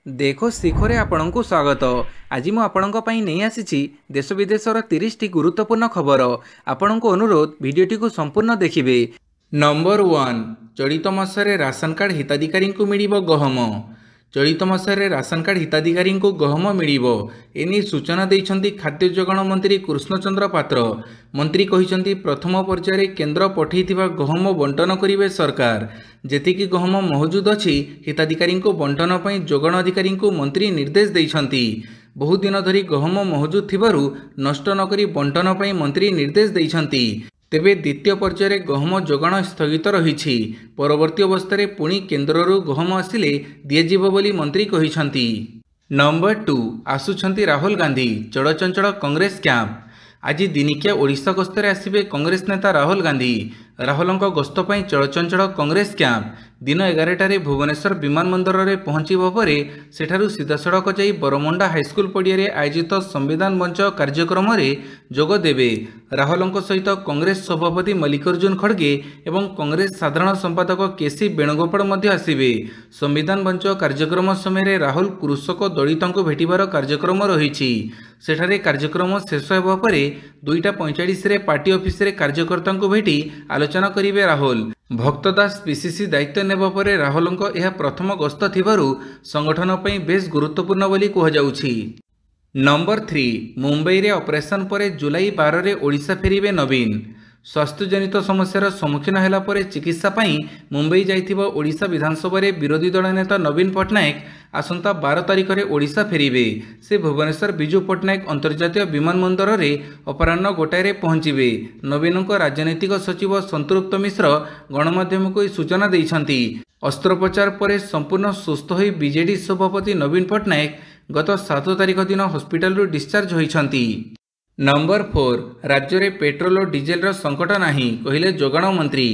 देखो शिखरे आपणଙ୍କୁ स्वागत। आज मु आपणଙ୍କ ପାଇଁ नहीं आसी देश विदेशर 30 टी गुरुत्वपूर्ण खबर। आपणଙ୍କୁ अनुरोध भिडियोटी को संपूर्ण देखिए। नंबर 1 चलित मासरे राशन कार्ड हिताधिकारी को मिलिबो गहम। चलित मासरे राशन कार्ड हिताधिकारी को गहम मिलिबो एनी सूचना देइछंती खाद्य जोगाण मंत्री कृष्णचंद्र पात्र। मंत्री कहिसंती प्रथम पर्यायर केंद्र पठेइथिबा गहम बंटन करिवे सरकार। जेतिकी गहम मौजूद अछि हिताधिकारी को बंटन पई जोगाण अधिकारी को मंत्री निर्देश देइछंती। बहुत दिन धरी गहम मौजूद थिबारु नष्ट नकरी बंटन पई मंत्री निर्देश देइछंती। तेबे द्वितीय पर्यायर गहम जोगाण स्थगित रही। परवर्ती अवस्था पुणी केन्द्ररू गहम आसिले दियाजिबो बोली मंत्री कहिछंती। नंबर 2 आसुछंती राहुल गांधी चड़चंचल कांग्रेस कैंप। आज दिनिकिया ओडिशा गस्तरे आसिबे कांग्रेस नेता राहुल गांधी। राहुलंक गस्त पई चड़चंचल कांग्रेस कैंप दिन 11टारे भुवनेश्वर विमानबंदर में पहुंचवा पर सेठारु सीधा सड़क जाई बरमुंडा हाईस्कूल पड़िया आयोजित संविधान मंच कार्यक्रम में जोगदेवे। राहुलंक सहित कांग्रेस सभापति मल्लिकार्जुन खड़गे एवं कांग्रेस साधारण संपादक केसी वेणुगोपाल मध्य आसिबे। संविधान मंच कार्यक्रम समय राहुल कृषक दलितों को भेटिबार कार्यक्रम रही। सेठारे कार्यक्रम शेष होगा पर 2:45 पार्टी ऑफिस रे कार्यकर्ता को भेटी आलोचना करिवे राहुल। भक्तदास पीसीसी दायित्व नेबा परे राहुलंक यह प्रथम गस्त थिबारु संगठन पई बेस गुरुत्वपूर्ण बोली कहुजाउछि। नंबर 3 मुंबई रे ऑपरेशन पर जुलाई 12 रे ओडिशा फेरिबे नवीन। स्वास्थ्य जनित समस्यार सम्मुखीन होला पर चिकित्सा पई मुंबई जाइथिबा ओडिशा विधानसभा रे विरोधी दल नेता नवीन पट्टनायक आसंता 12 तारिख रे ओडिशा फेरिबे। से भुवनेश्वर विजु पट्टनायक अंतर्जातीय विमानबंदर रे अपराह्न 1टाय रे पहुंचिबे। नवीनक राजनैतिक सचिव संतृप्त मिश्र गणमाध्यम को सूचना देइछंती। अस्त्रोपचार पर संपूर्ण सुस्थ होई बीजेडी सभापति नवीन पट्टनायक गत 7 तारिख दिन हॉस्पिटल रु डिस्चार्ज होइछंती। नंबर 4 राज्य में पेट्रोल और डीजेल संकट नाही कहिले जोगाण मंत्री।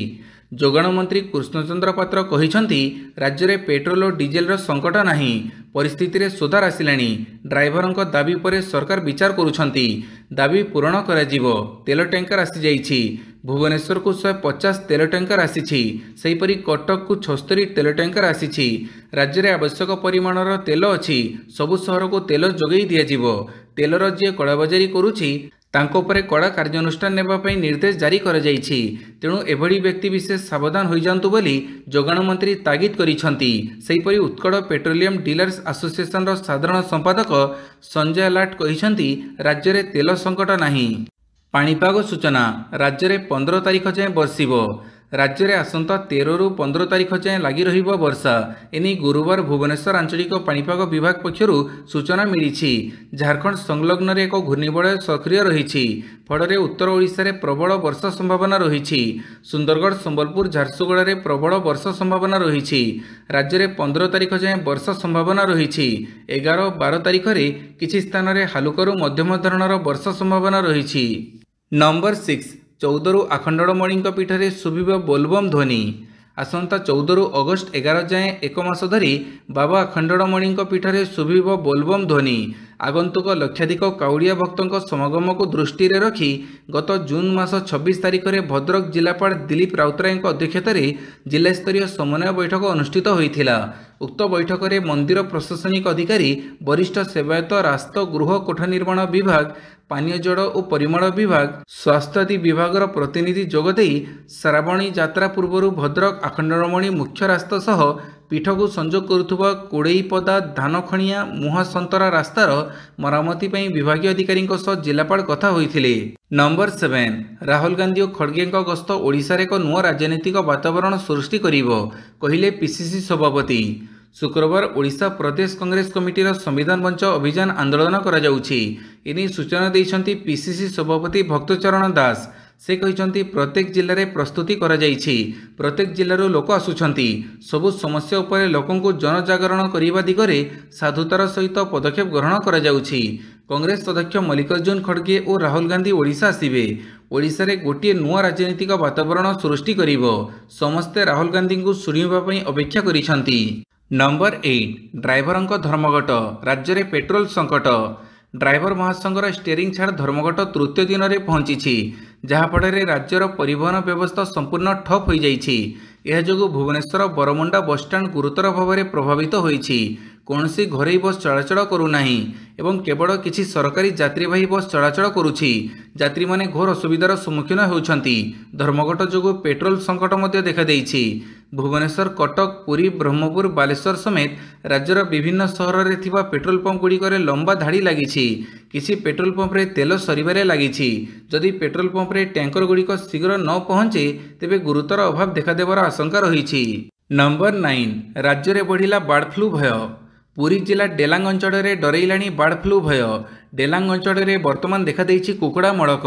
जोगाण मंत्री कृष्णचंद्र पात्र कहिछंती राज्य में पेट्रोल और डीजेल संकट नाही, परिस्थिति रे सुधार आसिलानी। ड्राइवरंक दाबी पर सरकार विचार करुछंती। दाबी पूरण करा जिवो। तेल टैंकर आसी जाइछि। भुवनेश्वर को 150 तेल टैंकर आसीछि। सेहीपरि कटक को 76 तेल टैंकर आसीछि। राज्य में आवश्यक परिमाणर तेल अछि। सबु सहर को तेल जोगई दिया जिवो। तेलर जे कड़ाबजारी करुछि तांको परे कड़ा कार्यानुष्ठान नेबा पई निर्देश जारी करा जाइछि। तेणु एभଳି व्यक्ति विशेष सावधान होई जांतु बोली जोगाण मंत्री तागिद करिछंती। सेहीपरि उत्कल पेट्रोलियम डीलर्स एसोसिएशन साधारण संपादक संजय लाट कहिछंती राज्य में तेल संकट नाही। पाणीपाग सूचना राज्य में 15 तारिख जाए बरसिबो। राज्य में आसंता 13 रु 15 तारिख जाए लगी रहिबो वर्षा। एनी गुरुवार भुवनेश्वर आंचलिक पाणीपाग विभाग पक्षरु सूचना मिली। झारखंड संलग्न एक घूर्णिबलय सक्रिय रही फल उत्तर ओडिशा रे प्रबल वर्षा संभावना रही। सुंदरगढ़ संबलपुर झारसुगुड़ा रे प्रबल वर्षा संभावना रही। राज्य में 15 तारिख जाए वर्षा संभावना रही। 11-12 तारिख रे किछि स्थान रे हालुकरू मध्यम धरणर वर्षा संभावना रही। नंबर 6 14 आखंडमणि पीठ में शुभिब बोलबम ध्वनि। आसंता 14 अगस्ट 11 जाए एक मास धरी बाबा आखंडमणि पीठ में शुभिब बोलबम ध्वनि। आगंतुक लक्षाधिक काउड़िया भक्तों समागम को दृष्टि रखी गत जून मास 26 तारिख में भद्रक जिलापाल दिलीप राउतराय अध्यक्षत जिला स्तरीय समन्वय बैठक अनुष्ठित होता। उक्त बैठक में मंदिर प्रशासनिक अधिकारी वरिष्ठ सेवायत रास्त गृह कोठा निर्माण विभाग पानीय जल और परिमल विभाग स्वास्थ्य आदि विभाग प्रतिनिधि जोगदे श्रावणी यात्रा पूर्व भद्रक आखंडमणि मुख्य रास्ता सह पीठ को संजोग करुवा कोड़ईपदा धान खणिया मुहा संतरा रास्तार मरामती विभाग अधिकारी जिलापाल कथा होइथिले। नंबर 7 राहुल गांधी और खड़गे गस्त ओडिशा रे एक नुआ राजनीतिक वातावरण सृष्टि करिवो कहिले पीसीसी सभापति। शुक्रवार ओडिशा प्रदेश कांग्रेस कमिटीर संविधान मंच अभियान आंदोलन करा जाउछि। एनी सूचना दैछंती पीसीसी सभापति भक्तचरण दास। से कहिछंती प्रत्येक जिले में प्रस्तुति करा जाइछि। प्रत्येक जिलूर लोक आसुछंती। सबु समस्या उपरे लोकों को जनजागरण करने दिगरे साधुतार सहित पदक्षेप ग्रहण करा जाउछि। कांग्रेस अध्यक्ष मल्लिकार्जुन खड़गे और राहुल गांधी ओडिशा आसिबे। ओडिशा रे गोटे नुआ राजनीतिक वातावरण सृष्टि करिवो। समस्ते राहुल गांधी को शुणिबा पई अपेक्षा करिछंती। नंबर 8 ड्राइवरंक धर्मघट राज्य में पेट्रोल संकट। ड्राइवर महासंघर स्टेयरिंग छाड़ धर्मघट तृतीय दिन में पहुंची जहाँफल राज्यर परिवहन व्यवस्था संपूर्ण ठप हो जाइछि। यह जोगु भुवनेश्वर बरमुंडा बसस्टाण्ड गुरुतर भाव में प्रभावित होइछि। କୌଣସି ଘରୋଇ ବସ୍ ଚଳାଚଳ କରୁନାହିଁ ଏବଂ କେବଳ କିଛି ସରକାରୀ ଯାତ୍ରୀବାହୀ ବସ୍ ଚଳାଚଳ କରୁଛି। ଯାତ୍ରୀମାନେ ଘୋର ଅସୁବିଧାର ସମ୍ମୁଖୀନ ହେଉଛନ୍ତି। ଧର୍ମଘଟ ଯୋଗୁଁ ପେଟ୍ରୋଲ ସଙ୍କଟ ମଧ୍ୟ ଦେଖାଦେଇଛି। ଭୁବନେଶ୍ୱର, କଟକ, ପୁରୀ, ବ୍ରହ୍ମପୁର, ବାଲେଶ୍ୱର ସମେତ ରାଜ୍ୟର ବିଭିନ୍ନ ସହରରେ ଥିବା ପେଟ୍ରୋଲ ପମ୍ପଗୁଡ଼ିକରେ ଲମ୍ବା ଧାଡ଼ି ଲାଗିଛି। କିଛି ପେଟ୍ରୋଲ ପମ୍ପରେ ତେଲ ସରିବାରେ ଲାଗିଛି। ଯଦି ପେଟ୍ରୋଲ ପମ୍ପରେ ଟ୍ୟାଙ୍କରଗୁଡ଼ିକ ଶୀଘ୍ର ନ ପହଞ୍ଚେ ତେବେ ଗୁରୁତର ଅଭାବ ଦେଖାଦେବାର ଆଶଙ୍କା ରହିଛି। ନମ୍ବର 9, ରାଜ୍ୟରେ ବଢ଼ିଲା ବାର୍ଡ ଫ୍ଲୁ ଭୟ। ପୁରୀ ଜିଲ୍ଲା ଡେଲାଙ୍ଗ ଅଞ୍ଚଳରେ ଡରେଇଲାଣି ବାର୍ଡ ଫ୍ଲୁ ଭୟ। ଡେଲାଙ୍ଗ ଅଞ୍ଚଳରେ ବର୍ତ୍ତମାନ ଦେଖାଦେଇଛି କୁକୁଡ଼ା ମଡ଼କ।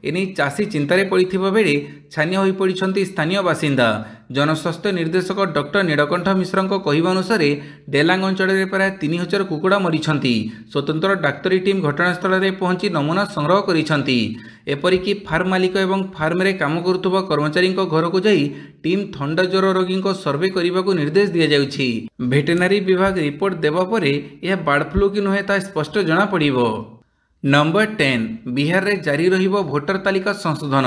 ଏନେଇ ଚାଷୀ ଚିନ୍ତାରେ ପଡ଼ିଥିବା ବେଳେ ଛାନିଆ ହୋଇପଡ଼ିଛନ୍ତି ସ୍ଥାନୀୟ ବାସିନ୍ଦା। ଜନସ୍ୱାସ୍ଥ୍ୟ ନିର୍ଦ୍ଦେଶକ ଡକ୍ଟର ନୀଳକଣ୍ଠ ମିଶ୍ରଙ୍କ କହିବା ଅନୁସାରେ ଡେଲାଙ୍ଗ ଅଞ୍ଚଳରେ ପ୍ରାୟ 3000 କୁକୁଡ଼ା ମରିଛନ୍ତି। ସ୍ୱତନ୍ତ୍ର ଡାକ୍ତରୀ ଟିମ୍ ଘଟଣାସ୍ଥଳରେ ପହଞ୍ଚି ନମୁନା ସଂଗ୍ରହ କରିଛନ୍ତି। ଏପରିକି ଫାର୍ମ ମାଲିକ ଏବଂ ଫାର୍ମରେ କାମ କରୁଥିବା କର୍ମଚାରୀଙ୍କ ଘରକୁ ଯାଇ ଟିମ୍ ଥଣ୍ଡା ଜ୍ୱର ରୋଗୀଙ୍କ ସର୍ଭେ କରିବାକୁ ନିର୍ଦ୍ଦେଶ ଦିଆଯାଉଛି। ଭେଟେନାରୀ ବିଭାଗ ରିପୋର୍ଟ ଦେବା ପରେ ଏହା ବାର୍ଡ ଫ୍ଲୁ କି ନୁହେଁ ତାହା ସ୍ପଷ୍ଟ ଜଣାପଡ଼ିବ। ନମ୍ବର 10, ବିହାରରେ ଜାରି ରହିବ ଭୋଟର ତାଲିକା ସଂଶୋଧନ।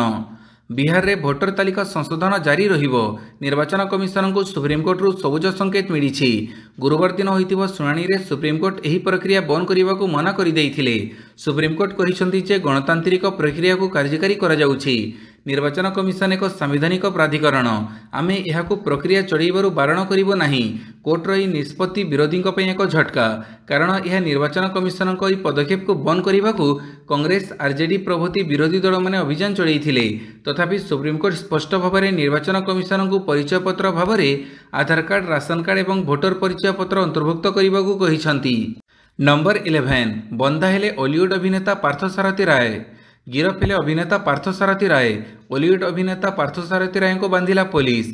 ବିହାରରେ ଭୋଟର ତାଲିକା ସଂଶୋଧନ ଜାରି ରହିବ। ନିର୍ବାଚନ କମିଶନଙ୍କୁ ସୁପ୍ରିମକୋର୍ଟରୁ ସବୁଜ ସଂକେତ ମିଳିଛି। ଗୁରୁବାର ଦିନ ହୋଇଥିବା ଶୁଣାଣିରେ ସୁପ୍ରିମକୋର୍ଟ ଏହି ପ୍ରକ୍ରିୟା ବନ୍ଦ କରିବାକୁ ମନା କରିଦେଇଥିଲେ। ସୁପ୍ରିମକୋର୍ଟ କହିଛନ୍ତି ଯେ ଗଣତାନ୍ତ୍ରିକ ପ୍ରକ୍ରିୟାକୁ କାର୍ଯ୍ୟକାରୀ କରାଯାଉଛି। ନିର୍ବାଚନ କମିଶନ ଏକ ସାମ୍ବିଧାନିକ ପ୍ରାଧିକରଣ। ଆମେ ଏହାକୁ ପ୍ରକ୍ରିୟା ଚଢ଼ାଇବାରୁ ବାରଣ କରିବ ନାହିଁ। କୋର୍ଟର ଏହି ନିଷ୍ପତ୍ତି ବିରୋଧୀଙ୍କ ପାଇଁ ଏକ ଝଟକା, କାରଣ ଏହା ନିର୍ବାଚନ କମିଶନଙ୍କ ଏହି ପଦକ୍ଷେପକୁ ବନ୍ଦ କରିବାକୁ କଂଗ୍ରେସ, ଆରଜେଡି ପ୍ରଭୃତି ବିରୋଧୀ ଦଳମାନେ ଅଭିଯାନ ଚଳାଇଥିଲେ। ତଥାପି ସୁପ୍ରିମକୋର୍ଟ ସ୍ପଷ୍ଟ ଭାବରେ ନିର୍ବାଚନ କମିଶନଙ୍କୁ ପରିଚୟପତ୍ର ଭାବରେ ଆଧାର କାର୍ଡ, ରାସନ କାର୍ଡ ଏବଂ ଭୋଟର ପରିଚୟପତ୍ର ଅନ୍ତର୍ଭୁକ୍ତ କରିବାକୁ କହିଛନ୍ତି। ନମ୍ବର 11, ବନ୍ଧା ହେଲେ ଅଲିଉଡ୍ ଅଭିନେତା ପାର୍ଥସାରଥୀ ରାୟ। ଗିରଫ ହେଲେ ଅଭିନେତା ପାର୍ଥସାରଥୀ ରାୟ। ଅଲିଉଡ୍ ଅଭିନେତା ପାର୍ଥସାରଥୀ ରାୟଙ୍କୁ ବାନ୍ଧିଲା ପୋଲିସ।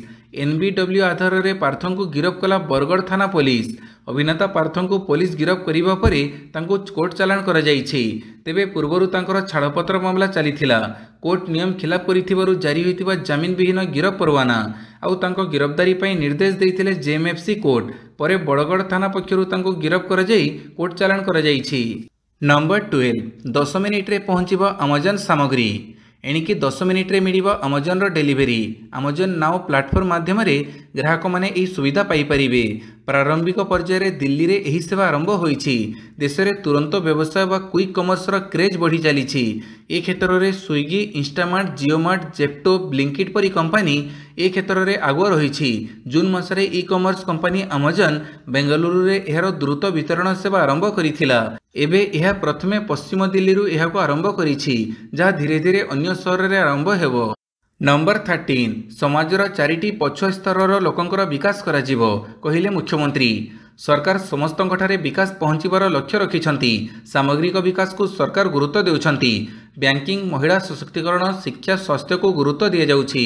NBW ଆଧାରରେ ପାର୍ଥଙ୍କୁ ଗିରଫ କଲା ବରଗଡ଼ ଥାନା ପୋଲିସ। ଅଭିନେତା ପାର୍ଥଙ୍କୁ ପୋଲିସ ଗିରଫ କରିବା ପରେ ତାଙ୍କୁ କୋର୍ଟ ଚାଲାଣ କରାଯାଇଛି। ତେବେ ପୂର୍ବରୁ ତାଙ୍କର ଛାଡ଼ପତ୍ର ମାମଲା ଚାଲିଥିଲା। କୋର୍ଟ ନିୟମ ଖିଲାପ କରିଥିବାରୁ ଜାରି ହୋଇଥିବା ଜାମିନବିହୀନ ଗିରଫ ପରୱାନା ଆଉ ତାଙ୍କ ଗିରଫଦାରୀ ପାଇଁ ନିର୍ଦ୍ଦେଶ ଦେଇଥିଲେ JMFC କୋର୍ଟ। ପରେ ବରଗଡ଼ ଥାନା ପକ୍ଷରୁ ତାଙ୍କୁ ଗିରଫ କରାଯାଇ କୋର୍ଟ ଚାଲାଣ କରାଯାଇଛି। ନମ୍ବର 12, 10 ମିନିଟ୍ରେ ପହଞ୍ଚିବ ଆମାଜନ ସାମଗ୍ରୀ। ଏଣିକି 10 ମିନିଟ୍ରେ ମିଳିବ ଆମାଜନର ଡେଲିଭରି। ଆମାଜନ ନାଓ ପ୍ଲାଟଫର୍ମ ମାଧ୍ୟମରେ ଗ୍ରାହକମାନେ ଏହି ସୁବିଧା ପାଇପାରିବେ। ପ୍ରାରମ୍ଭିକ ପର୍ଯ୍ୟାୟରେ ଦିଲ୍ଲୀରେ ଏହି ସେବା ଆରମ୍ଭ ହୋଇଛି। ଦେଶରେ ତୁରନ୍ତ ବ୍ୟବସାୟ ବା କ୍ୱିକ୍ କମର୍ସର କ୍ରେଜ୍ ବଢ଼ି ଚାଲିଛି। ଏ କ୍ଷେତ୍ରରେ ସ୍ୱିଗି, ଇନଷ୍ଟାମାର୍ଟ, ଜିଓମାର୍ଟ, ଜେପ୍ଟୋ, ବ୍ଲିଙ୍କିଟ୍ ପରି କମ୍ପାନୀ ଏ କ୍ଷେତ୍ରରେ ଆଗୁଆ ରହିଛି। ଜୁନ୍ ମାସରେ ଇ-କମର୍ସ କମ୍ପାନୀ ଆମାଜନ ବେଙ୍ଗାଲୁରୁରେ ଏହାର ଦ୍ରୁତ ବିତରଣ ସେବା ଆରମ୍ଭ କରିଥିଲା। ଏବେ ଏହା ପ୍ରଥମେ ପଶ୍ଚିମ ଦିଲ୍ଲୀରୁ ଏହାକୁ ଆରମ୍ଭ କରିଛି, ଯାହା ଧୀରେ ଧୀରେ ଅନ୍ୟ ସହରରେ ଆରମ୍ଭ ହେବ। ନମ୍ବର 13, ସମାଜର 4ଟି ପଛୁଆ ସ୍ତରର ଲୋକଙ୍କର ବିକାଶ କରାଯିବ, କହିଲେ ମୁଖ୍ୟମନ୍ତ୍ରୀ। ସରକାର ସମସ୍ତଙ୍କଠାରେ ବିକାଶ ପହଞ୍ଚିବାର ଲକ୍ଷ୍ୟ ରଖିଛନ୍ତି। ସାମଗ୍ରିକ ବିକାଶକୁ ସରକାର ଗୁରୁତ୍ୱ ଦେଉଛନ୍ତି। ବ୍ୟାଙ୍କିଂ, ମହିଳା ସଶକ୍ତିକରଣ, ଶିକ୍ଷା, ସ୍ୱାସ୍ଥ୍ୟକୁ ଗୁରୁତ୍ୱ ଦିଆଯାଉଛି।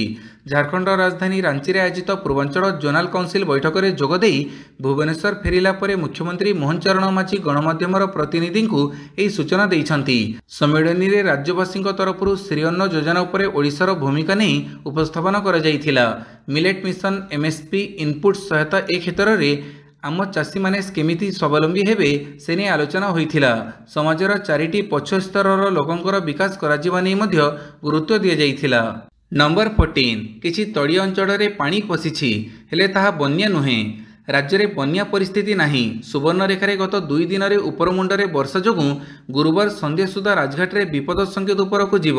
ଝାଡ଼ଖଣ୍ଡର ରାଜଧାନୀ ରାଞ୍ଚିରେ ଆୟୋଜିତ ପୂର୍ବାଞ୍ଚଳ ଜୋନାଲ କାଉନସିଲ ବୈଠକରେ ଯୋଗଦେଇ ଭୁବନେଶ୍ୱର ଫେରିଲା ପରେ ମୁଖ୍ୟମନ୍ତ୍ରୀ ମୋହନ ଚରଣ ମାଝୀ ଗଣମାଧ୍ୟମର ପ୍ରତିନିଧିଙ୍କୁ ଏହି ସୂଚନା ଦେଇଛନ୍ତି। ସମ୍ମିଳନୀରେ ରାଜ୍ୟବାସୀଙ୍କ ତରଫରୁ ଶ୍ରୀଅନ୍ନ ଯୋଜନା ଉପରେ ଓଡ଼ିଶାର ଭୂମିକା ନେଇ ଉପସ୍ଥାପନ କରାଯାଇଥିଲା। ମିଲେଟ୍ ମିଶନ, MSP ଇନପୁଟ ସହାୟତା ଏ କ୍ଷେତ୍ରରେ ଆମ ଚାଷୀମାନେ କେମିତି ସ୍ୱାବଲମ୍ବୀ ହେବେ ସେ ନେଇ ଆଲୋଚନା ହୋଇଥିଲା। ସମାଜର 4ଟି ପଛୁଆ ସ୍ତରର ଲୋକଙ୍କର ବିକାଶ କରାଯିବା ନେଇ ମଧ୍ୟ ଗୁରୁତ୍ୱ ଦିଆଯାଇଥିଲା। ନମ୍ବର 14, କିଛି ତଳିଆ ଅଞ୍ଚଳରେ ପାଣି ପଶିଛି, ହେଲେ ତାହା ବନ୍ୟା ନୁହେଁ। ରାଜ୍ୟରେ ବନ୍ୟା ପରିସ୍ଥିତି ନାହିଁ। ସୁବର୍ଣ୍ଣରେଖାରେ ଗତ 2 ଦିନରେ ଉପରମୁଣ୍ଡରେ ବର୍ଷା ଯୋଗୁଁ ଗୁରୁବାର ସନ୍ଧ୍ୟା ସୁଦ୍ଧା ରାଜଘାଟରେ ବିପଦ ସଂକେତ ଉପରକୁ ଯିବ।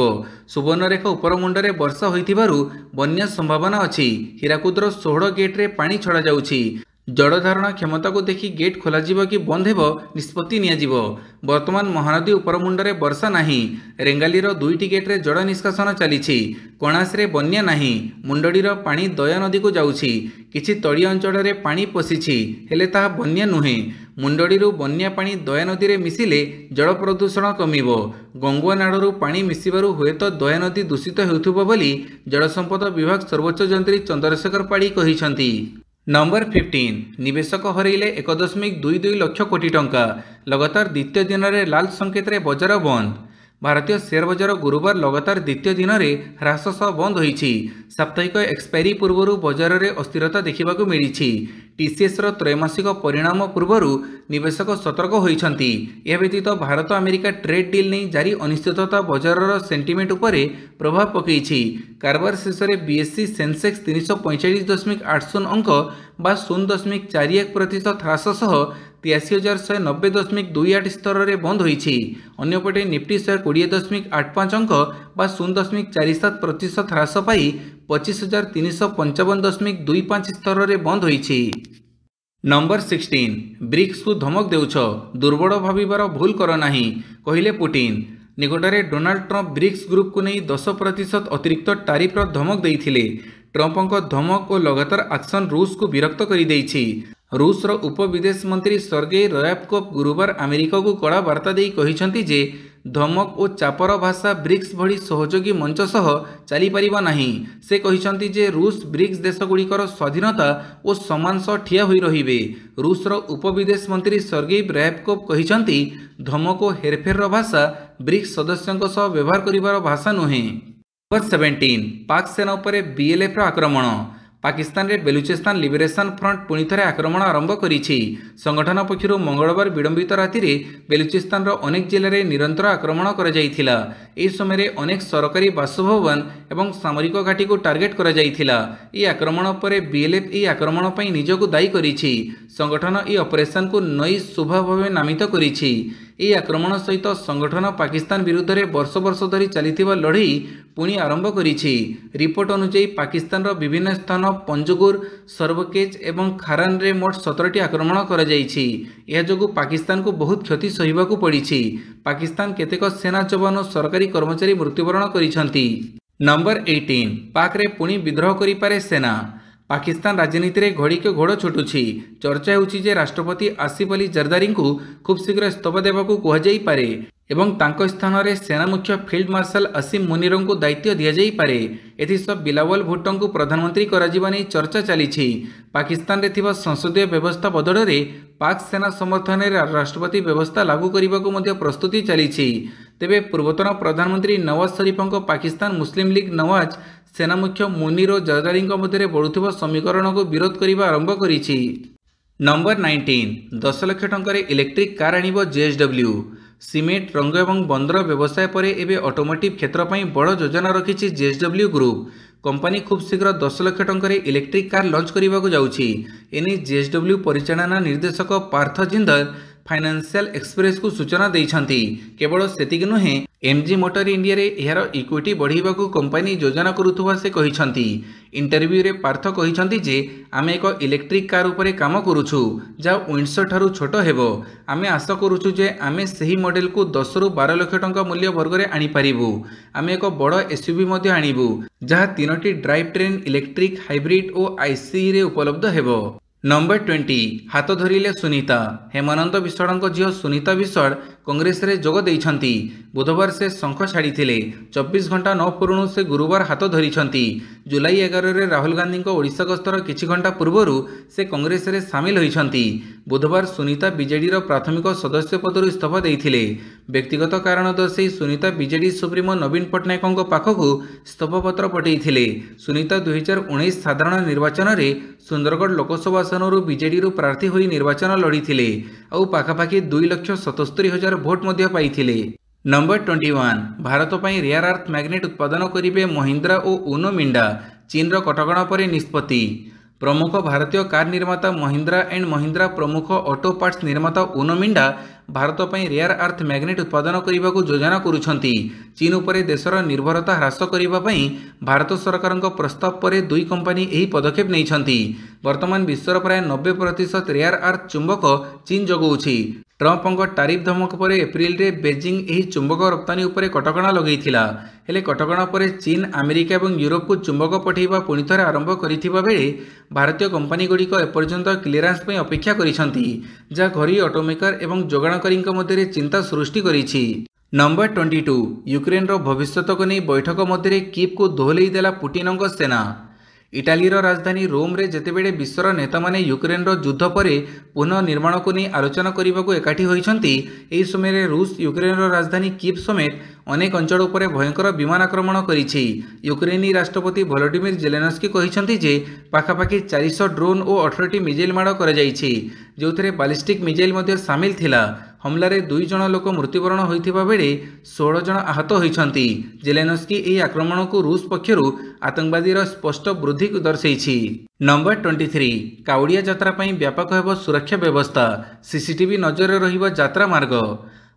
ସୁବର୍ଣ୍ଣରେଖା ଉପରମୁଣ୍ଡରେ ବର୍ଷା ହୋଇଥିବାରୁ ବନ୍ୟା ସମ୍ଭାବନା ଅଛି। ହୀରାକୁଦର 16 ଗେଟ୍ରେ ପାଣି ଛଡ଼ାଯାଉଛି। ଜଳଧାରଣ କ୍ଷମତାକୁ ଦେଖି ଗେଟ୍ ଖୋଲାଯିବ କି ବନ୍ଦ ହେବ ନିଷ୍ପତ୍ତି ନିଆଯିବ। ବର୍ତ୍ତମାନ ମହାନଦୀ ଉପରମୁଣ୍ଡରେ ବର୍ଷା ନାହିଁ। ରେଙ୍ଗାଲିର 2ଟି ଗେଟ୍ରେ ଜଳ ନିଷ୍କାସନ ଚାଲିଛି। କଣାସରେ ବନ୍ୟା ନାହିଁ। ମୁଣ୍ଡଡ଼ିର ପାଣି ଦୟା ନଦୀକୁ ଯାଉଛି। କିଛି ତଳିଆ ଅଞ୍ଚଳରେ ପାଣି ପଶିଛି, ହେଲେ ତାହା ବନ୍ୟା ନୁହେଁ। ମୁଣ୍ଡଡ଼ିରୁ ବନ୍ୟା ପାଣି ଦୟା ନଦୀରେ ମିଶିଲେ ଜଳ ପ୍ରଦୂଷଣ କମିବ। ଗଙ୍ଗୁଆ ନାଳରୁ ପାଣି ମିଶିବାରୁ ହୁଏତ ଦୟା ନଦୀ ଦୂଷିତ ହେଉଥିବ ବୋଲି ଜଳସମ୍ପଦ ବିଭାଗ ସର୍ବୋଚ୍ଚ ଯନ୍ତ୍ରୀ ଚନ୍ଦ୍ରଶେଖର ପାଢ଼ୀ କହିଛନ୍ତି। ନମ୍ବର 15, ନିବେଶକ ହରାଇଲେ 1.22 ଲକ୍ଷ କୋଟି ଟଙ୍କା। ଲଗାତାର ଦ୍ୱିତୀୟ ଦିନରେ ଲାଲ ସଂକେତରେ ବଜାର ବନ୍ଦ। ଭାରତୀୟ ସେୟାର ବଜାର ଗୁରୁବାର ଲଗାତାର ଦ୍ୱିତୀୟ ଦିନରେ ହ୍ରାସ ସହ ବନ୍ଦ ହୋଇଛି। ସାପ୍ତାହିକ ଏକ୍ସପାୟରି ପୂର୍ବରୁ ବଜାରରେ ଅସ୍ଥିରତା ଦେଖିବାକୁ ମିଳିଛି। TCSର ତ୍ରୈମାସିକ ପରିଣାମ ପୂର୍ବରୁ ନିବେଶକ ସତର୍କ ହୋଇଛନ୍ତି। ଏହା ବ୍ୟତୀତ ଭାରତ ଆମେରିକା ଟ୍ରେଡ୍ ଡିଲ୍ ନେଇ ଜାରି ଅନିଶ୍ଚିତତା ବଜାରର ସେଣ୍ଟିମେଣ୍ଟ ଉପରେ ପ୍ରଭାବ ପକାଇଛି। କାରବାର ଶେଷରେ BSE ସେନ୍ସେକ୍ସ 345.80 ଅଙ୍କ ବା 0.41% ହ୍ରାସ ସହ 83,190.28 स्तर में बंद होईछि। अन्यपटे निफ्टी 120.85 अंक बा 0.47% ह्रास पाई 25,355.25 स्तर में बंद होईछि। नंबर 16 ब्रिक्स को धमक देउछ, दुर्बल भाविबार भूल कर नाही कहिले पुटिन। निकटरे डोनाल्ड ट्रंप ब्रिक्स ग्रुप को नहीं 10% अतिरिक्त टारिफर धमक देइथिले। ट्रंपଙ୍କ धमक और लगातार एक्शन रूस को विरक्त कर देइछि। रूसर उपविदेश मंत्री सर्गेई रयाबकोव गुरुवार अमेरिका को कड़ा वार्ता देई कहिसंती जे धमक और चापर भाषा ब्रिक्स भली सहयोगी मंच सह चली परिबा नहीं। से कहिसंती जे रूस ब्रिक्स देशगुड़िकर स्वाधीनता और सम्मान सह ठिया होई रहिबे। रूसर उपविदेश मंत्री सर्गेई रयाबकोव कहिसंती धमक और हेरफेर भाषा ब्रिक्स सदस्यों सह व्यवहार करिवार भाषा नुहे। नंबर 17 पाक सेना उपरे बीएलएफ आक्रमण। पाकिस्तान रे बेलुचिस्तान लिबरेशन फ्रंट पुणी थे आक्रमण आरंभ करिछि। संगठन पक्षर मंगलवार विलंबित राति बेलुचिस्तान अनेक जिले में निरंतर आक्रमण करा जायथिला। एही समय अनेक सरकारी बासभवन एवं सामरिक घाटी को टार्गेट करा जायथिला। ई आक्रमण पर बीएलएफ ई आक्रमण पई निजको दायी करिछि। संगठन ई ऑपरेशन को नई शुभ भाव नामित करिछि। ଏହି ଆକ୍ରମଣ ସହିତ ସଂଗଠନ ପାକିସ୍ତାନ ବିରୁଦ୍ଧରେ ବର୍ଷ ବର୍ଷ ଧରି ଚାଲିଥିବା ଲଢ଼େଇ ପୁଣି ଆରମ୍ଭ କରିଛି। ରିପୋର୍ଟ ଅନୁଯାୟୀ ପାକିସ୍ତାନର ବିଭିନ୍ନ ସ୍ଥାନ ପଞ୍ଜଗୁର, ସରବକେଜ ଏବଂ ଖାରାନରେ ମୋଟ 17ଟି ଆକ୍ରମଣ କରାଯାଇଛି। ଏହା ଯୋଗୁଁ ପାକିସ୍ତାନକୁ ବହୁତ କ୍ଷତି ସହିବାକୁ ପଡ଼ିଛି। ପାକିସ୍ତାନ କେତେକ ସେନା ଯବାନ ଓ ସରକାରୀ କର୍ମଚାରୀ ମୃତ୍ୟୁବରଣ କରିଛନ୍ତି। ନମ୍ବର 18 ପାକରେ ପୁଣି ବିଦ୍ରୋହ କରିପାରେ ସେନା। पाकिस्तान राजनीति में घड़ी के घोड़ छुटुछि। चर्चा होउछि जे राष्ट्रपति आसिफ अली जरदारी को खूब शीघ्र इस्तीफा देवाक कहुजाइपे एवं तांको स्थान में सेना मुख्य फील्ड मार्शल असीम मुनीर को दायित्व दि जाइपे। एथिसह बिलावल भुट्टो को प्रधानमंत्री कराजिबा नै चर्चा चली। पाकिस्तान रे थिबा संसदीय व्यवस्था बदल पाक सेना समर्थन राष्ट्रपति व्यवस्था लागू करने को प्रस्तुति चली। तेबे पूर्वतन प्रधानमंत्री नवाज शरीफों पाकिस्तान मुस्लिम लीग नवाज सेना मुख्य मुनीर और जरदारी मध्य बढ़ुवा समीकरण को विरोध करने आरंभ करिछि। नंबर 19 10 लाख टंकार इलेक्ट्रिक कार आनिब जेएसडब्ल्यू। सीमेंट रंग एवं बंदर व्यवसाय पर एवं ऑटोमोटिव क्षेत्र में बड़ योजना रखी जेएसडब्ल्यू ग्रुप। कंपनी खूब शीघ्र 10 लाख टंकार इलेक्ट्रिक कार लॉन्च करने को जाउछि। एने जेएसडब्ल्यू परिचालना निर्देशक पार्थ जिंदर फाइनेंशियल एक्सप्रेस को सूचना देइछंती। केवल सेतिक नुहे एमजी मोटर इंडिया रे यार इक्विटी बढ़ाइबा को कंपनी योजना करुथुवा से कहिछंती। इंटरव्यू रे पार्थ कहिछंती जे आमे एक इलेक्ट्रिक कार उपरे काम करूछु जा विंडसर ठारू छोट हेबो। आमे आशा करूछु जे आमे सही मॉडल को 10 रु 12 लाख टंका मूल्य वर्ग रे आनी पारिबु। आमे एक बड़ एसयूवी मध्ये आनिबु जहा 3टी ड्राइव ट्रेन इलेक्ट्रिक हाइब्रिड और आईसी रे उपलब्ध हेबो। नंबर 20 हाथ धरिले सुनीता। हेमनंद विश्वाड़ଙ୍କ झील सुनीता विश्वाड़ कांग्रेस रे जोग देइछंती। बुधवार से शंख छाड़ी 24 घंटा न पूर्णु से गुरुवार हाथ धरिछंती। जुलाई 11 रे राहुल गांधी ओडिशा गस्तर किछि घंटा पूर्वरु से कांग्रेस रे सामिल होइछंती। बुधवार सुनीता बीजेडी रो प्राथमिक सदस्य पदरु इस्तीफा देइथिले। व्यक्तिगत कारण दर्शाई सुनीता बीजेडी सुप्रीमो नवीन पट्टनायकों पाखकु इस्तीफा पत्र पठाइथिले। सुनीता 2019 साधारण निर्वाचन रे सुंदरगढ़ लोकसभा आसनରୁ बीजेडी रू प्रार्थी होई निर्वाचन लड़ीथिले और पाखापाखि 2,77,000 भोट मध्य पाइथिले। नंबर 21 भारत पई रेयर अर्थ मैग्नेट उत्पादन करिवे महिंद्रा और उनो मिंडा। चीन रो कटकणा पर निष्पत्ति। प्रमुख भारतीय कार निर्माता महिंद्रा एंड महिंद्रा प्रमुख ऑटो पार्ट्स निर्माता उनो मिंडा भारत पई रेयर अर्थ मैग्नेट उत्पादन करने को योजना करुछंती। चीन उपरे देशर निर्भरता ह्रास करने पई भारत सरकार प्रस्ताव पर दुई कंपनी यही पदक्षेप नैछंती। वर्तमान विश्वर प्राय 90% रेयर अर्थ चुंबक चीन जगाउछि। ट्रंपଙ୍କ टारिफ धमक पर एप्रिल रे बेजिंग यही चुंबक रप्तानी उपरे कटकणा लगैथिला। हेले कटकणा पर चीन अमेरिका और यूरोप को चुंबक पठाइबा पुणी थे आरंभ करिथिबा बेले भारतीय कंपनी गुड़िक एपर्यंत क्लीयरेंस पर अपेक्षा करिसंती, जहाँ घरी ऑटोमेकर एवं जोगाणकारी मध्य चिंता सृष्टि करिछि। नंबर 22 यूक्रेन रो भविष्य को नहीं बैठक मध्य कीव को दोहलई देला पुटिनଙ୍କ सेना। इटालीर राजधानी रोम रे जेतेबेले विश्वर नेता माने यूक्रेन रो युद्ध पर पुनः निर्माण को नहीं आलोचना करने को एकाठी होइछंती। एही समय रूस यूक्रेन रो राजधानी कीव समेत अनेक अंचल उपर भयंकर विमान आक्रमण करिछि। यूक्रेनी राष्ट्रपति वोलोडिमिर जेलेनस्की कहिछंती जे पाखापाखि 400 ड्रोन और 18टी मिसाइल माड़ करा जाइछि, जोथरे बालिस्टिक मिसाइल मध्य शामिल थिला। हमलारे 2 जन लोक मृत्युवरण होइथिबा बेले 16 जन आहत होइछंती। जेलेनस्की एही आक्रमण को रूस पक्षरु आतंकवादीर स्पष्ट वृद्धि को दर्शाइछि। नंबर 23 काउडिया यात्रा पई व्यापक हेब सुरक्षा व्यवस्था। सीसीटीवी नजर रहिबो यात्रा मार्ग।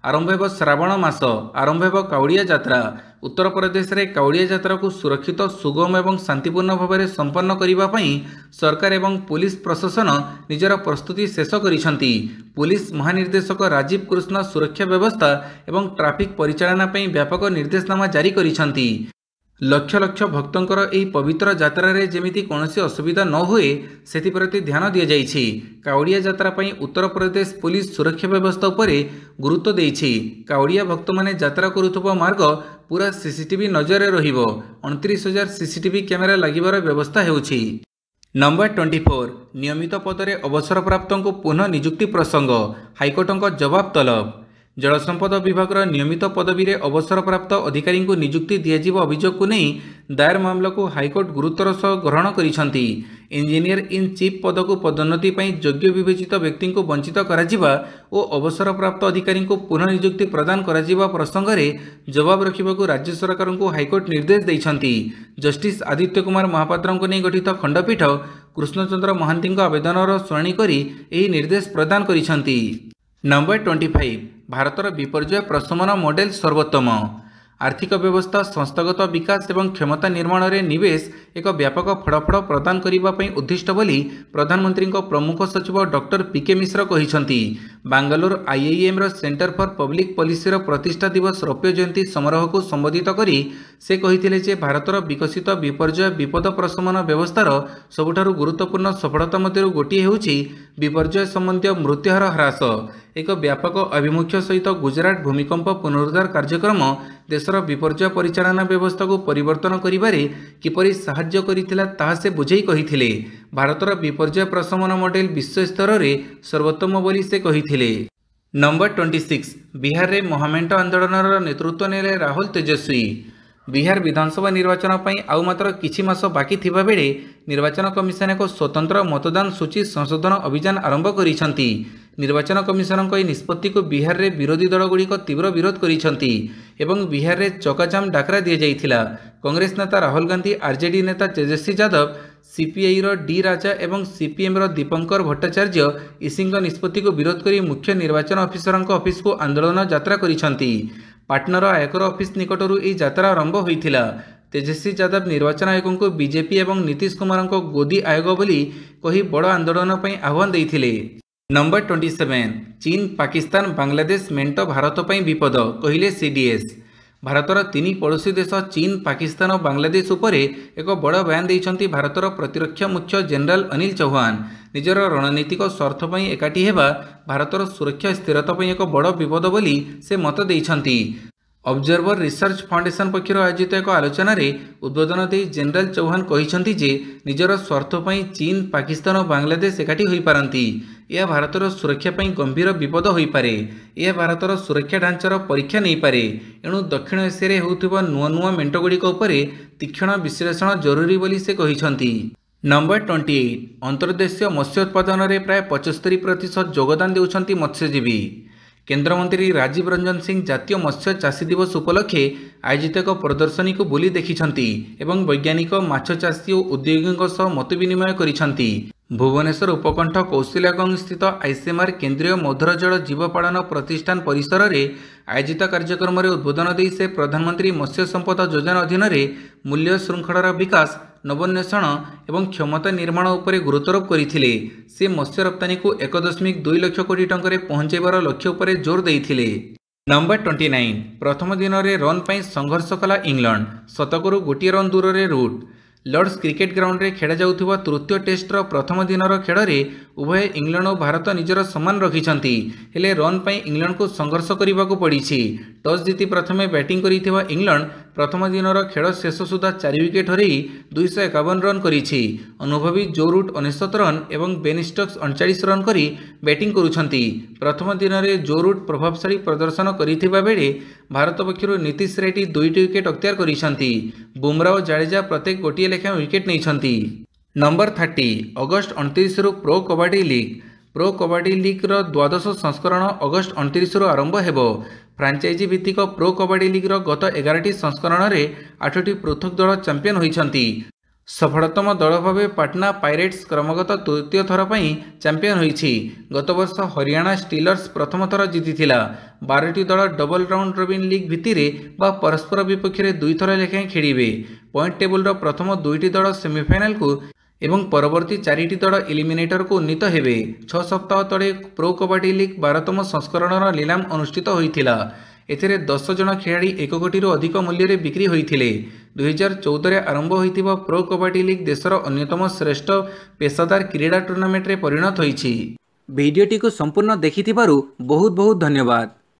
आरंभ हेब श्रावण मास आरंभ हेब काउडिया यात्रा। उत्तर प्रदेश रे काउडिया यात्रा को सुरक्षित सुगम एवं शांतिपूर्ण भाव में संपन्न करने पई सरकार एवं पुलिस प्रशासन निजर प्रस्तुति शेष करिसंती। पुलिस महानिर्देशक राजीव कृष्ण सुरक्षा व्यवस्था एवं ट्रैफिक परिचालना पई व्यापक निर्देशनामा जारी करिसंती। लक्ष लक्ष भक्तंकर एही पवित्र यात्रा रे जेमिति कोनोसी असुविधा न हुए सेति प्रति ध्यान दिया जाइछि। काउडिया यात्रा पई उत्तर प्रदेश पुलिस सुरक्षा व्यवस्था उपरे गुरुत्व देइछि। काउडिया भक्त माने यात्रा करुथबा मार्ग पूरा सीसीटीवी नजर रहिबो। 29,000 सीसीटीवी कैमेरा लागिबार व्यवस्था हेउछि। नंबर 24 नियमित पदरे अवसर प्राप्तों को पुनः नियुक्ति प्रसंग। हाइकोर्टों जवाब तलब। जलसंपद विभाग नियमित पदवी रे अवसर प्राप्त अधिकारी को नियुक्ति दियाजिब अभियोग को नहीं दायर मामला को हाइकोर्ट गुरुतर सह ग्रहण करिसंती। इंजीनियर इन चीफ पद को पदोन्नति पई योग्य विवेचित व्यक्ति को वंचित कराजिबा और अवसर प्राप्त अधिकारी को पुनः नियुक्ति प्रदान कराजिबा प्रसंग रे जवाब रखिबाकू राज्य सरकार को हाइकोर्ट निर्देश दैछंती। जस्टिस आदित्य कुमार महापात्र को नहीं गठित खंडपीठ कृष्णचंद्र महांती आवेदनर शुणाणी करी एही निर्देश प्रदान करिसंती। नंबर 25 भारतर विपर्यय प्रशमन मॉडल सर्वोत्तम। आर्थिक व्यवस्था संस्थागत विकास एवं क्षमता निर्माण रे निवेश एक व्यापक फड़फड़ प्रदान करने उद्दिष्ट बोली प्रधानमंत्री प्रमुख सचिव डॉक्टर पीके मिश्र कहिसंती। बांगालोर आईआईएम रो सेंटर फॉर पब्लिक पॉलिसी रो प्रतिष्ठा दिवस रौप्य जयंती समारोह को संबोधित करी से कहिथिले जे भारतर विकसित विपर्यय विपद प्रशमन व्यवस्थार सबुठारु गुरुत्वपूर्ण सफलता मध्यरु गोटिए हेउछि विपर्यय संबंधी मृत्युहार ह्रास। एक व्यापक आभिमुख्य सहित गुजरात भूमिकंप पुनरुद्धार कार्यक्रम देशर विपर्यय परिचालना व्यवस्था को परिवर्तन करिबारे किपरि साहाय्य करिथिला ताहा से बुझेई कहिथिले। भारतर विपर्यय प्रशमन मॉडल विश्व स्तर रे सर्वोत्तम बोली से कहिथिले। नंबर 26 बिहार रे महामेंट आंदोलनर नेतृत्व नेले राहुल तेजस्वी। बिहार विधानसभा निर्वाचन पर आउ मात्र किछि मास बाकी थिबा बेले निर्वाचन कमिशन एक स्वतंत्र मतदान सूची संशोधन अभियान आरंभ करिसंती। निर्वाचन कमिशन को निष्पत्ति को बिहार रे विरोधी दलगुड़िक तीव्र विरोध करिसंती एवं बिहार रे चकाजाम डाकरा दिया जाइथिला। कांग्रेस नेता राहुल गांधी, आरजेडी नेता Tejashwi Yadav, CPI rho D राजा एवं सीपीएम रो दीपंकर भट्टाचार्य ईसी निष्पत्ति को विरोध करी मुख्य निर्वाचन ऑफिसर ऑफिस को आंदोलन यात्रा करिसंती। पाटनार आयकर ऑफिस निकटरू यह यात्रा आरंभ होइथिला। तेजस्वी यादव निर्वाचन आयोग को बीजेपी एवं नीतीश कुमार को गोदी आयोग बोली कही बड़ आंदोलन पर आह्वान देइथिले। नंबर 27 चीन पाकिस्तान बांग्लादेश मेंट भारत पर विपद कहिले सीडीएस। भारतर 3 पड़ोसी देश चीन पाकिस्तान और बांग्लादेश उपरे एक बड़ बयान देइछंती भारतर प्रतिरक्षा मुख्य जनरल अनिल चौहान। निजर रणनीतिक स्वार्थ पई एकाठी हेबा भारतर सुरक्षा स्थिरता पई एक बड़ विपद बोली से मत देइछंती। ऑब्जर्वर रिसर्च फाउंडेशन पक्षर आयोजित एक आलोचना रे उद्बोधन दे जनरल चौहान कहिसंती जे निजर स्वार्थ पई चीन पाकिस्तान और बांग्लादेश एकाठी होई पारंती। यह भारतर सुरक्षा पई गंभीर विपद होई पारे। यह भारतर सुरक्षा ढांचार परीक्षा नहीं पारे। एणु दक्षिण एशिया होउथिबा नुआ नुआ मेंटगुड़िक उपरे तीक्ष्ण विश्लेषण जरूरी बोली से कहिसंती। नंबर 28 अंतर्देशीय मत्स्य उत्पादन रे प्राय 75% योगदान देउछंती मत्स्यजीवी। केन्द्रमंत्री राजीव रंजन सिंह जातीय मत्स्य चाषी दिवस उपलक्षे आयोजित एक प्रदर्शनी को बुली देखिछंती एवं वैज्ञानिक माछ चाषी और उद्योगियों सह मत विनिमय करिछंती। भुवनेश्वर उपकंठ कौशल्यागंज स्थित आईसीएमआर केंद्रीय मधुर जल जीवपालन प्रतिष्ठान परिसर में आयोजित कार्यक्रम में उद्बोधन दे से प्रधानमंत्री मत्स्य संपदा योजना अधीन मूल्य श्रृंखलार विकास नवोन्वेषण एवं क्षमता निर्माण उपरे गुरुत्वारोप करथिले। से मत्स्य रप्तानी को 1.2 लाख कोटी टंका पहुंचाइबार लक्ष्य उपरे जोर देइथिले। नंबर 29 प्रथम दिन में रन पर संघर्ष कला इंग्लैंड। शतकरू गोटे रन दूर से रूट। लॉर्ड्स क्रिकेट ग्राउंड रे खेड़ा जाउथिबा तृतीय टेस्टर प्रथम दिनर खेड़े उभय इंग्लैंड और भारत निजर समान रखिछंती। हेले रन पर इंग्लैंड को संघर्ष करने को पड़ी। टॉस जीति प्रथमे बैटिंग करिथिबा इंग्लैंड प्रथम दिनर खेल शेष सुधा 4 विकेट हरई 251 रन करिछि। अनुभवी जो रूट 69 रन एवं बेन स्टोक्स 39 रन करी बैटिंग करुछंती। प्रथम दिन में जो रूट प्रभावशाली प्रदर्शन करिथिबा बेले भारत पक्षर नीतीश रेड्डी 2टी विकेट अख्तियार करिछंती। बुमराह और जाडेजा प्रत्येक गोटे लेखा विकेट नैछंती। नंबर 30 अगस्ट 29 रु pro kabaddi league. Pro kabaddi लीग्र द्वादश संस्करण अगस्ट 29 आरंभ हेब। फ्रांचाइजी भित्तिक प्रो कबड्डी लीग्र गत 11टी संस्करण में 8टी पृथक दल चैंपियन होइछंती। सफलतम दल भाव पाटना पायरेट्स क्रमगत तृतीय थर पर चैंपियन होइछि। गत वर्ष हरियाणा स्टीलर्स प्रथम थर जीतिथिला। 12टी दल डबल राउंड रॉबिन लीग भित्तिरे बा परस्पर विपक्ष में 2 थर लेखाएं खेलिबे। पॉइंट टेबुल प्रथम 2टी दल सेमिफाइनल को एवं परवर्ती 4टी दल एलिमिनेटर को उन्नीत हेबे। 6 सप्ताह तले प्रो कबड्डी लीग 12तम संस्करण नीलाम अनुष्ठित होइथिला। एथिरे 10 जन खेलाड़ी 1 कोटी अधिक मूल्य रे बिक्री होइथिले। 2014 आरंभ होइथिबा प्रो कबड्डी लीग देशर अन्यतम श्रेष्ठ पेशादार क्रीड़ा टूर्नामेंट रे परिणत होइछि। वीडियोटी को संपूर्ण देखिथिबारु बहुत बहुत धन्यवाद।